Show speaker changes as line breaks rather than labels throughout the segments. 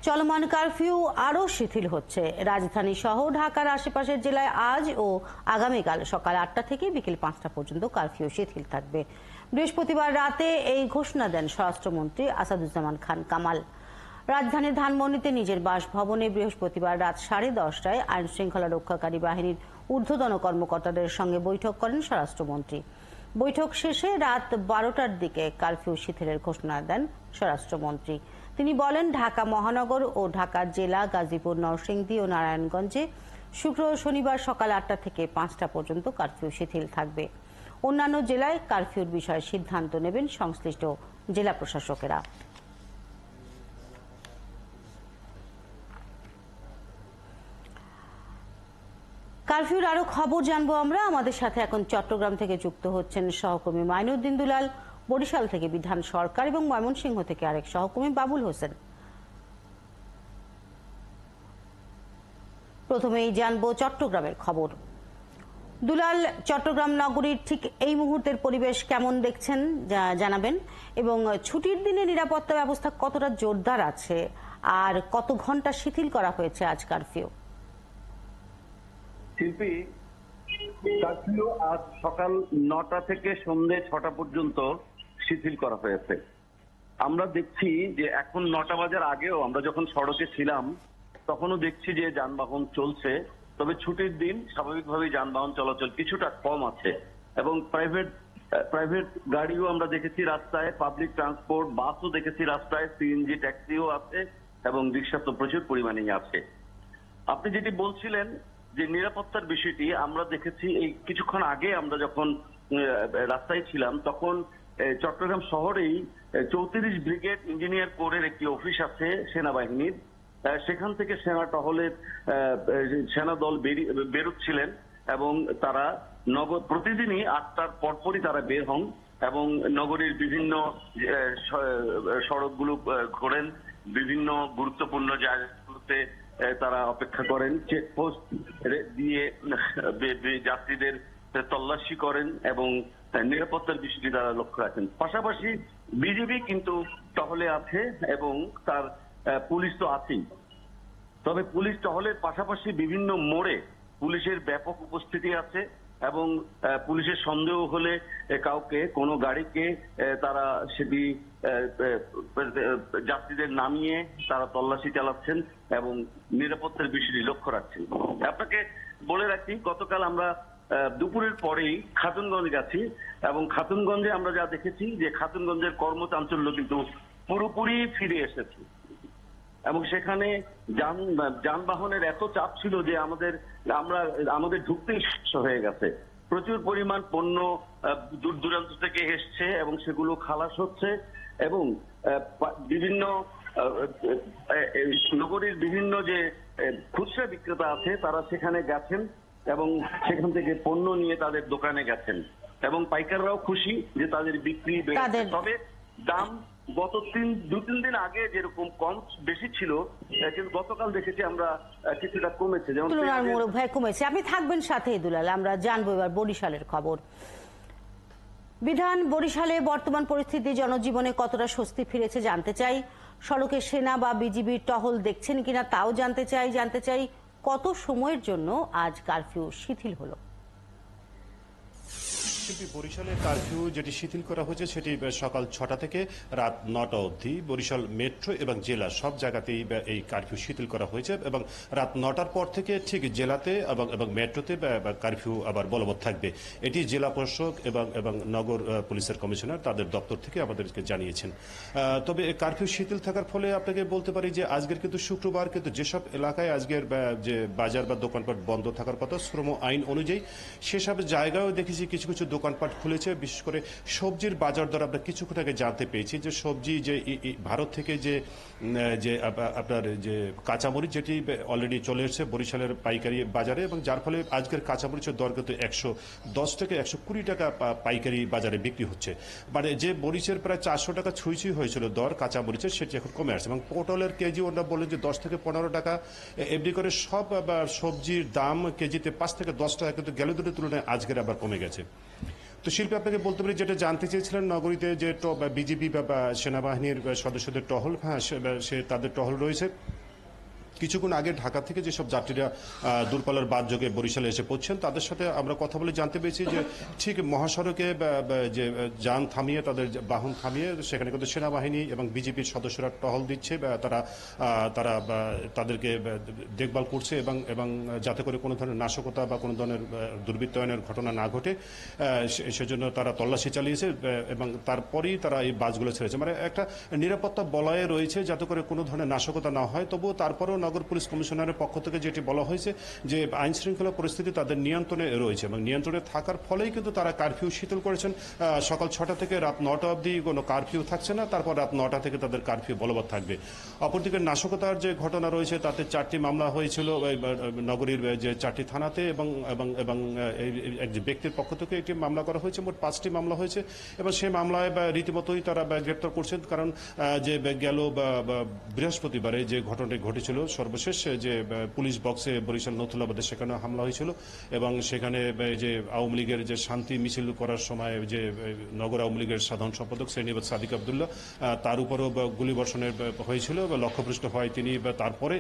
চলমান কারফিউ আরও শিথিল হচ্ছে। রাজধানী সহ ঢাকার আশেপাশের জেলায় আজ ও আগামীকাল সকাল ৮টা থেকে বিকেল ৫টা পর্যন্ত কারফিউ শিথিল থাকবে। বৃহস্পতিবার রাতে এই ঘোষণা দেন স্বরাষ্ট্রমন্ত্রী আসাদুজ্জামান খান কামাল। রাজধানীর ধানমন্ডিতে নিজের বাসভবনে বৃহস্পতিবার রাত 10:30টায় আইন শৃঙ্খলা রক্ষাকারী বাহিনীর ঊর্ধ্বতন কর্মকর্তাদের সঙ্গে বৈঠক করেন স্বরাষ্ট্রমন্ত্রী। বৈঠক শেষে রাত 12টার দিকে কারফিউ শিথিলের ঘোষণা দেন স্বরাষ্ট্রমন্ত্রী। তিনি বলেন, ঢাকা মহানগর ও ঢাকার জেলা গাজীপুর, নরসিংদী ও নারায়ণগঞ্জে শুক্র ও শনিবার সকাল 8টা থেকে 5টা পর্যন্ত কারফিউ শিথিল থাকবে। অন্যান্য জেলায় কারফিউর বিষয়ে সিদ্ধান্ত নেবেন সংশ্লিষ্ট জেলা প্রশাসকেরা। কারফিউর আরো খবর জানবো আমরা। আমাদের সাথে এখন চট্টগ্রাম থেকে যুক্ত হচ্ছেন সহকর্মী মাইনুদ্দিন দুলাল, বরিশাল থেকে বিধান সরকার এবং ময়মনসিংহ থেকে আরেক সহকর্মী বাবুল হোসেন। প্রথমেই জানবো চট্টগ্রামের খবর। দুলাল, চট্টগ্রাম নগরীর ঠিক এই মুহূর্তের পরিবেশ কেমন দেখছেন জানাবেন, এবং ছুটির দিনে নিরাপত্তা ব্যবস্থা কতটা জোরদার আছে আর কত ঘন্টা শিথিল করা হয়েছে আজ কারফিউ?
শিল্পী, কারফিউ আজ সকাল 9টা থেকে সন্ধ্যে 6টা পর্যন্ত শিথিল করা হয়েছে। আমরা দেখছি যে এখন 9টা বাজার আগেও আমরা যখন সড়কে ছিলাম তখনও দেখছি যে যানবাহন চলছে, তবে ছুটির দিন স্বাভাবিকভাবেই যানবাহন চলাচল কিছুটা কম আছে এবং প্রাইভেট গাড়িও আমরা দেখেছি রাস্তায়, পাবলিক ট্রান্সপোর্ট বাসও দেখেছি রাস্তায়, সিএনজি ট্যাক্সিও আছে এবং রিক্সা তো প্রচুর পরিমাণেই আছে। আপনি যেটি বলছিলেন যে নিরাপত্তার বিষয়টি, আমরা দেখেছি এই কিছুক্ষণ আগে আমরা যখন রাস্তায় ছিলাম তখন চট্টগ্রাম শহরেই 34 ব্রিগেড ইঞ্জিনিয়ার কোরের একটি অফিস আছে সেনাবাহিনীর, সেখান থেকে সেনা টহলের সেনা দল বেরোচ্ছিলেন এবং তারা নগর প্রতিদিনই 8টার পরপরই তারা বের হন এবং নগরীর বিভিন্ন সড়কগুলো ঘোরেন, বিভিন্ন গুরুত্বপূর্ণ জায়গাগুলোতে তারা অপেক্ষা করেন, চেকপোস্ট দিয়ে যাত্রীদের তল্লাশি করেন এবং নিরাপত্তার বিষয়টি তারা লক্ষ্য রাখেন। পাশাপাশি বিজিবি কিন্তু টহলে আছে এবং তার পুলিশ তো আছেই, তবে পুলিশ টহলের পাশাপাশি বিভিন্ন মোড়ে পুলিশের ব্যাপক উপস্থিতি আছে এবং পুলিশের সন্দেহ হলে কাউকে, কোনো গাড়িকে তারা সেটি যাত্রীদের নামিয়ে তারা তল্লাশি চালাচ্ছেন এবং নিরাপত্তার বিষয়টি লক্ষ্য রাখছেন। আপনাকে বলে রাখি, গতকাল আমরা দুপুরের পরেই খাতুনগঞ্জ গেছি এবং খাতুনগঞ্জে আমরা যা দেখেছি যে খাতুনগঞ্জের কর্মচাঞ্চল্য কিন্তু পুরোপুরি ফিরে এসেছে এবং সেখানে যানবাহনের এত চাপ ছিল যে আমাদের ঢুকতেই সমস্যা হয়ে গেছে। প্রচুর পরিমাণ পণ্য দূর দূরান্ত থেকে এসছে এবং সেগুলো খালাস হচ্ছে এবং বিভিন্ন নগরীর বিভিন্ন যে খুচরা বিক্রেতা আছে তারা সেখানে গেছেন এবং সেখান থেকে পণ্য নিয়ে তাদের দোকানে গেছেন এবং পাইকাররাও খুশি যে তাদের বিক্রি বেড়েছে। তবে দাম গত 2-3 দিন আগে যেরকম কম বেশি ছিল, কিন্তু গতকাল দেখেছি আমরা কিছুটা কমেছে, যেমন
কমেছে। আপনি থাকবেন সাথে দুলাল, আমরা জানবো এবার বরিশালের খবর। বিধান, বরিশালে বর্তমান পরিস্থিতি জনজীবনে কতটা স্বস্তি ফিরেছে জানতে চাই। সড়কে সেনা বা বিজিবির টহল দেখছেন কিনা তাও জানতে চাই। কত সময়ের জন্য আজ কারফিউ শিথিল হলো?
বরিশালের কারফিউ যেটি শিথিল করা হয়েছে সেটি সকাল 6টা থেকে রাত 9টা অবধি বরিশাল মেট্রো এবং জেলা সব জায়গাতেই এই কারফিউ শিথিল করা হয়েছে এবং রাত 9টার পর থেকে ঠিক জেলাতে এবং মেট্রোতে কারফিউ আবার বলবৎ থাকবে। এটি জেলা প্রশাসক এবং নগর পুলিশের কমিশনার তাদের দপ্তর থেকে আমাদেরকে জানিয়েছেন। তবে কারফিউ শিথিল থাকার ফলে আপনাকে বলতে পারি যে আজকের কিন্তু শুক্রবার কিন্তু যেসব এলাকায় আজকের যে বাজার বা দোকানপাট বন্ধ থাকার কথা শ্রম আইন অনুযায়ী, সেসব জায়গায়ও দেখেছি কিছু কিছু দোকানপাট খুলেছে। বিশেষ করে সবজির বাজার দর আমরা কিছুক্ষণ আগে জানতে পেয়েছি যে সবজি যে ভারত থেকে যে আপনার যে কাঁচামরিচ যেটি অলরেডি চলে এসেছে বরিশালের পাইকারি বাজারে এবং যার ফলে আজকের কাঁচামরিচের দর কিন্তু 110 থেকে 120 টাকা পাইকারি বাজারে বিক্রি হচ্ছে। মানে যে মরিচের প্রায় 400 টাকা ছুঁই হয়েছিল দর কাঁচামরিচের, সেটি এখন কমে আসছে এবং পটলের কেজি ওরা বললেন যে 10 থেকে 15 টাকা এমনি করে সব সবজির দাম কেজিতে 5 থেকে 10 টাকা কিন্তু গেল দুটোর তুলনায় আজকের আবার কমে গেছে। তো শিল্পী, আপনাকে বলতে পারি যেটা জানতে চেয়েছিলেন নগরীতে যে বিজিবি বা সেনাবাহিনীর সদস্যদের টহল, হ্যাঁ সে তাদের টহল রয়েছে। কিছুক্ষণ আগে ঢাকা থেকে যেসব যাত্রীরা দূরপাল্লার বাস যোগে বরিশালে এসে পৌঁছছেন তাদের সাথে আমরা কথা বলে জানতে পেরেছি যে ঠিক মহাসড়কে যে যান থামিয়ে তাদের বাহন থামিয়ে সেখানে কিন্তু সেনাবাহিনী এবং বিজেপির সদস্যরা টহল দিচ্ছে, তারা তাদেরকে দেখভাল করছে এবং যাতে করে কোনো ধরনের নাশকতা বা কোনো ধরনের দুর্বৃত্তায়নের ঘটনা না ঘটে সেজন্য তারা তল্লাশি চালিয়েছে এবং তারপরেই তারা এই বাসগুলো ছেড়েছে। মানে একটা নিরাপত্তা বলয়ে রয়েছে যাতে করে কোনো ধরনের নাশকতা না হয়। তবুও তারপরেও নগর পুলিশ কমিশনারের পক্ষ থেকে যেটি বলা হয়েছে যে আইন শৃঙ্খলা পরিস্থিতি তাদের নিয়ন্ত্রণে রয়েছে এবং নিয়ন্ত্রণে থাকার ফলেই কিন্তু তারা কারফিউ শিথিল করেছেন। সকাল 6টা থেকে রাত 9টা অবধি কোনো কারফিউ থাকছে না, তারপর রাত 9টা থেকে তাদের কারফিউ বলবৎ থাকবে। অপরদিকে নাশকতার যে ঘটনা রয়েছে তাতে 4টি মামলা হয়েছিল নগরীর যে 4টি থানাতে এবং এবং এবং এক ব্যক্তির পক্ষ থেকে একটি মামলা করা হয়েছে। মোট 5টি মামলা হয়েছে এবং সেই মামলায় রীতিমতোই তারা গ্রেপ্তার করছেন। কারণ যে গেল বৃহস্পতিবারে যে ঘটনাটি ঘটেছিল সর্বশেষ যে পুলিশ বক্সে বরিশাল নথুল্লাবাদে সেখানে হামলা হয়েছিল এবং সেখানে যে আওয়ামী লীগের যে শান্তি মিছিল করার সময় যে নগর আওয়ামী লীগের সাধারণ সম্পাদক শ্রেণীবাদ সাদিক আবদুল্লাহ তার উপরও গুলিবর্ষণের হয়েছিল বা লক্ষ্যভ্রষ্ট হয় তিনি। তারপরে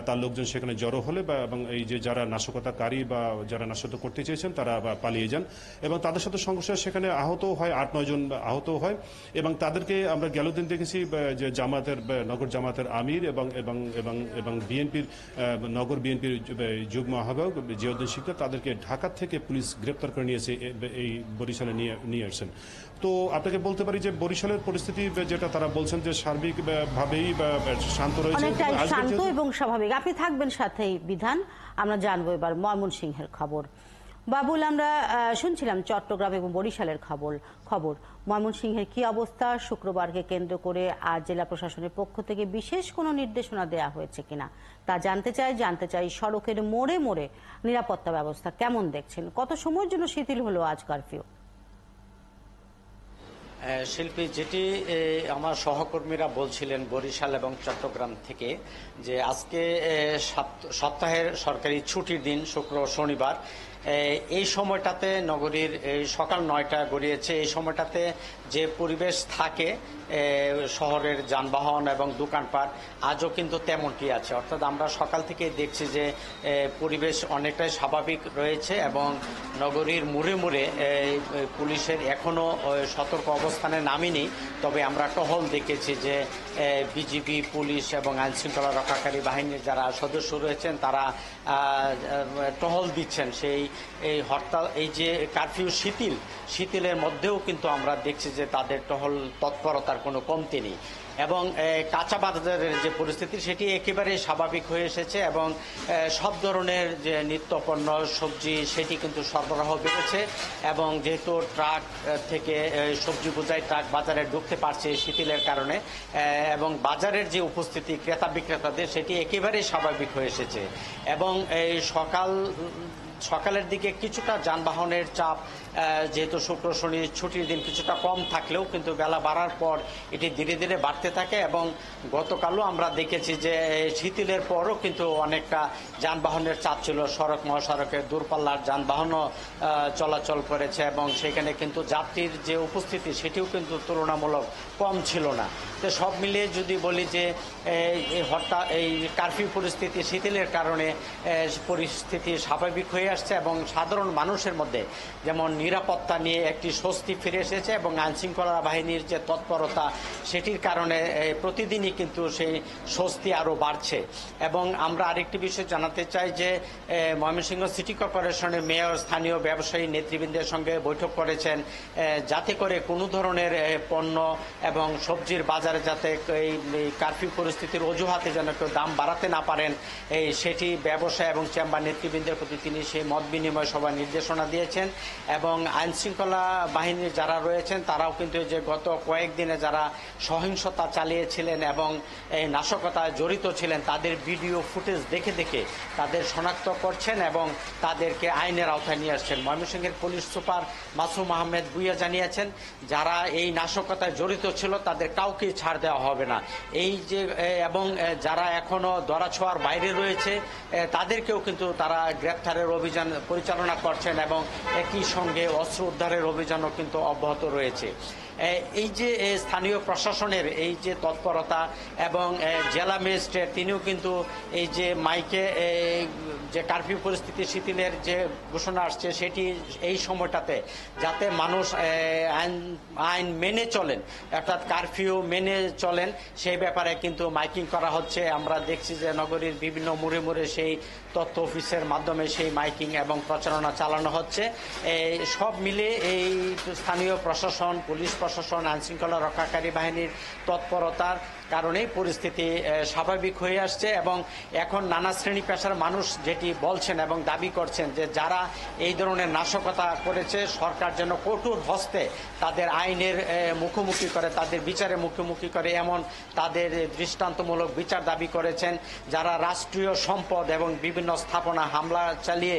তার লোকজন সেখানে জড়ো হলে এবং এই যে যারা নাশকতাকারী বা যারা নাশকতা করতে চেয়েছেন তারা পালিয়ে যান এবং তাদের সাথে সংঘর্ষে সেখানে আহত হয় 8-9 জন আহত হয় এবং তাদেরকে আমরা গেল দিন দেখেছি যে জামাতের নগর জামাতের আমির এবং এবং এবং এবং বিএনপির নগর বিএনপির যুগ্ম আহ্বায়ক জিয়াউদ্দিন শিকদার তাদেরকে ঢাকা থেকে পুলিশ গ্রেপ্তার করে নিয়েছে, এই বরিশালে নিয়ে আসছেন। তো আপনাকে বলতে পারি যে বরিশালের পরিস্থিতি যেটা তারা বলছেন যে সার্বিকভাবেই শান্ত রয়েছে,
অনেকটাই শান্ত এবং স্বাভাবিক। আপনি থাকবেন সাথেই বিধান। আমরা জানবো এবার ময়মনসিংহের খবর। বাবুল, আমরা শুনছিলাম চট্টগ্রাম এবং বরিশালের খবর। ময়মনসিংহের কি অবস্থা? শুক্রবারকে কেন্দ্র করে আজ জেলা প্রশাসনের পক্ষ থেকে বিশেষ কোনো নির্দেশনা দেয়া হয়েছে কিনা তা জানতে চাই। সড়কের মোড়ে মোড়ে নিরাপত্তা ব্যবস্থা কেমন দেখছেন? কত সময়ের জন্য শিথিল হলো আজ কারফিউ?
শিল্পী, যেটি আমার সহকর্মীরা বলছিলেন বরিশাল এবং চট্টগ্রাম থেকে, যে আজকে সপ্তাহের সরকারি ছুটির দিন শুক্র শনিবার, এই সময়টাতে নগরীর সকাল 9টা গড়িয়েছে। এই সময়টাতে যে পরিবেশ থাকে শহরের যানবাহন এবং দোকানপাট আজও কিন্তু তেমনটি আছে। অর্থাৎ আমরা সকাল থেকে দেখছি যে পরিবেশ অনেকটাই স্বাভাবিক রয়েছে এবং নগরীর মুড়ে মুড়ে পুলিশের এখনও সতর্ক অবস্থানে নামেনি। তবে আমরা টহল দেখেছি যে বিজিবি, পুলিশ এবং আইনশৃঙ্খলা রক্ষাকারী বাহিনীর যারা সদস্য রয়েছেন তারা টহল দিচ্ছেন। এই হরতাল, এই যে কারফিউ শিথিলের মধ্যেও কিন্তু আমরা দেখছি যে তাদের টহল তৎপরতার কোনো কমতি নেই এবং কাঁচা বাজারের যে পরিস্থিতি সেটি একেবারে স্বাভাবিক হয়ে এসেছে এবং সব ধরনের যে নিত্যপণ্য সবজি সেটি কিন্তু সরবরাহ বেড়েছে এবং যেহেতু ট্রাক থেকে সবজি বোঝাই ট্রাক বাজারে ঢুকতে পারছে শিথিলের কারণে এবং বাজারের যে উপস্থিতি ক্রেতা বিক্রেতাদের সেটি একেবারেই স্বাভাবিক হয়ে এসেছে এবং এই সকালের দিকে কিছুটা যানবাহনের চাপ যেহেতু শুক্র শনি ছুটির দিন কিছুটা কম থাকলেও কিন্তু বেলা বাড়ার পর এটি ধীরে ধীরে বাড়তে থাকে এবং গতকালও আমরা দেখেছি যে শিথিলের পরও কিন্তু অনেকটা যানবাহনের চাপ ছিল। সড়ক মহাসড়কে দূরপাল্লার যানবাহনও চলাচল করেছে এবং সেখানে কিন্তু যাত্রীর যে উপস্থিতি সেটিও কিন্তু তুলনামূলক কম ছিল না। তো সব মিলিয়ে যদি বলি যে এই কারফিউ পরিস্থিতি শিথিলের কারণে পরিস্থিতি স্বাভাবিক হয়ে আসছে এবং সাধারণ মানুষের মধ্যে যেমন নিরাপত্তা নিয়ে একটি স্বস্তি ফিরে এসেছে এবং আইনশৃঙ্খলা বাহিনীর যে তৎপরতা সেটির কারণে প্রতিদিনই কিন্তু সেই স্বস্তি আরও বাড়ছে। এবং আমরা আরেকটি বিষয় জানাতে চাই যে ময়মনসিংহ সিটি কর্পোরেশনের মেয়র স্থানীয় ব্যবসায়ী নেতৃবৃন্দের সঙ্গে বৈঠক করেছেন যাতে করে কোনো ধরনের পণ্য এবং সবজির বাজারে যাতে এই কারফিউ পরিস্থিতির অজুহাতে যেন কেউ দাম বাড়াতে না পারেন সেটি ব্যবসা এবং চেম্বার নেতৃবৃন্দের প্রতি তিনি সেই মত বিনিময় সভায় নির্দেশনা দিয়েছেন এবং আইনশৃঙ্খলা বাহিনীর যারা রয়েছেন তারাও কিন্তু যে গত কয়েকদিনে যারা সহিংসতা চালিয়েছিলেন এবং এই নাশকতায় জড়িত ছিলেন তাদের ভিডিও ফুটেজ দেখে দেখে তাদের শনাক্ত করছেন এবং তাদেরকে আইনের আওতায় নিয়ে আসছেন। ময়মনসিংহের পুলিশ সুপার মাসুম আহমেদ ভুইয়া জানিয়েছেন যারা এই নাশকতায় জড়িত ছিল তাদের কাউকে ছাড় দেওয়া হবে না। এই যে এবং যারা এখনো ধরাছোঁয়ার বাইরে রয়েছে তাদেরকেও কিন্তু তারা গ্রেপ্তারের অভিযান পরিচালনা করছেন এবং একই সঙ্গে অস্ত্র উদ্ধারের অভিযানও কিন্তু অব্যাহত রয়েছে। এই যে স্থানীয় প্রশাসনের এই যে তৎপরতা এবং জেলা ম্যাজিস্ট্রেট তিনিও কিন্তু এই যে মাইকে যে কারফিউ পরিস্থিতি শিথিলের যে ঘোষণা আসছে সেটি এই সময়টাতে যাতে মানুষ আইন মেনে চলেন, অর্থাৎ কারফিউ মেনে চলেন, সেই ব্যাপারে কিন্তু মাইকিং করা হচ্ছে। আমরা দেখছি যে নগরীর বিভিন্ন মোড়ে মোড়ে সেই তথ্য অফিসের মাধ্যমে সেই মাইকিং এবং প্রচারণা চালানো হচ্ছে। সব মিলে এই স্থানীয় প্রশাসন, পুলিশ প্রশাসন, আইনশৃঙ্খলা রক্ষাকারী বাহিনীর তৎপরতার কারণেই পরিস্থিতি স্বাভাবিক হয়ে আসছে এবং এখন নানা শ্রেণী পেশার মানুষ যেটি বলছেন এবং দাবি করছেন যে যারা এই ধরনের নাশকতা করেছে সরকার যেন কঠোর হস্তে তাদের আইনের মুখোমুখি করে, তাদের বিচারে মুখোমুখি করে, এমন তাদের দৃষ্টান্তমূলক বিচার দাবি করেছেন। যারা রাষ্ট্রীয় সম্পদ এবং বিভিন্ন স্থাপনা হামলা চালিয়ে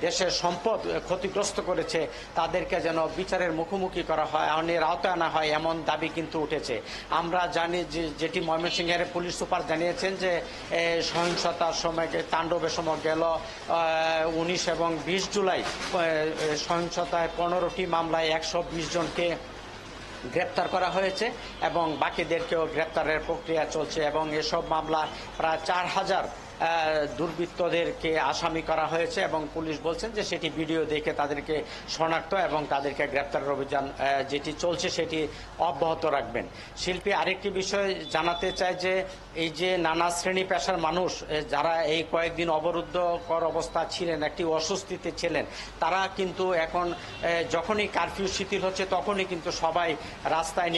দেশের সম্পদ ক্ষতিগ্রস্ত করেছে তাদেরকে যেন বিচারের মুখোমুখি করা হয়, আইনের আওতায় আনা হয়, এমন দাবি কিন্তু উঠেছে। আমরা জানি যে যেটি ময়মনসিংহের পুলিশ সুপার জানিয়েছেন যে সহিংসতার সময় তাণ্ডবের সময় গেল 19 এবং 20 জুলাই সহিংসতায় 15টি মামলায় 120 জনকে গ্রেপ্তার করা হয়েছে এবং বাকিদেরকেও গ্রেপ্তারের প্রক্রিয়া চলছে এবং এসব মামলা প্রায় 4000 দুর্বৃত্তদেরকে আসামি করা হয়েছে এবং পুলিশ বলছেন যে সেটি ভিডিও দেখে তাদেরকে শনাক্ত এবং তাদেরকে গ্রেপ্তারের অভিযান যেটি চলছে সেটি অব্যাহত রাখবেন। শিল্পী আরেকটি বিষয় জানাতে চায় যে এই যে নানা শ্রেণী পেশার মানুষ যারা এই কয়েকদিন অবরুদ্ধকর অবস্থা ছিলেন, একটি অস্বস্তিতে ছিলেন, তারা কিন্তু এখন যখনই কারফিউ শিথিল হচ্ছে তখনই কিন্তু সবাই রাস্তায়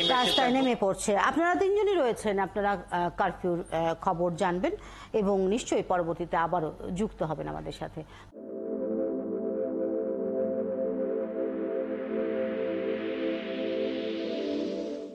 নেমে পড়ছে। আপনারা তিনজনই রয়েছেন, আপনারা কারফিউর খবর জানবেন এবং নিশ্চয়ই পরবর্তীতে আবারও যুক্ত হবেন আমাদের সাথে।